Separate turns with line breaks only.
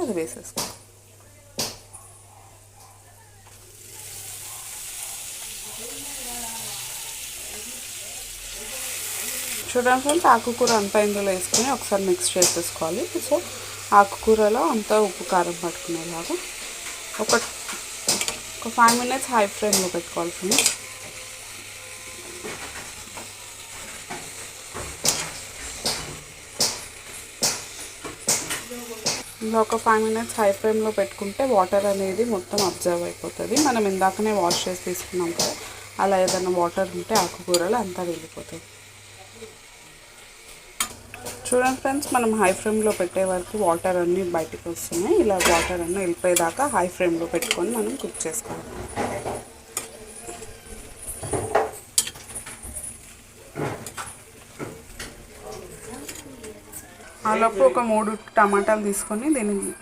అది వేసేసుకోవాలి. చూడండి ఫ్రెండ్స్, ఆకుకూర అంతా ఇందులో వేసుకొని ఒకసారి మిక్స్ చేసేసుకోవాలి. సో ఆకుకూరలో అంతా ఉప్పు కారం పట్టుకునేలాగా ఒక 5 minutes హై ఫ్లేమ్లో పెట్టుకోవాలి ఫ్రెండ్స్. ఇలా ఒక 5 minutes హై ఫ్లేమ్లో పెట్టుకుంటే వాటర్ అనేది మొత్తం అబ్జర్వ్ అయిపోతుంది. మనం ఇందాకనే వాష్ చేసి తీసుకున్నాం కదా, అలా ఏదైనా వాటర్ ఉంటే ఆకుకూరలు అంతా వెళ్ళిపోతుంది. చూడండి ఫ్రెండ్స్, మనం హై ఫ్లేమ్లో పెట్టే వరకు వాటర్ అన్నీ బయటకు వస్తున్నాయి. ఇలా వాటర్ అన్నీ వెళ్ళిపోయేదాకా హై ఫ్లేమ్లో పెట్టుకొని మనం కుక్ చేసుకోవాలి. ఆలోపు ఒక 3 టమాటాలు తీసుకొని దీన్ని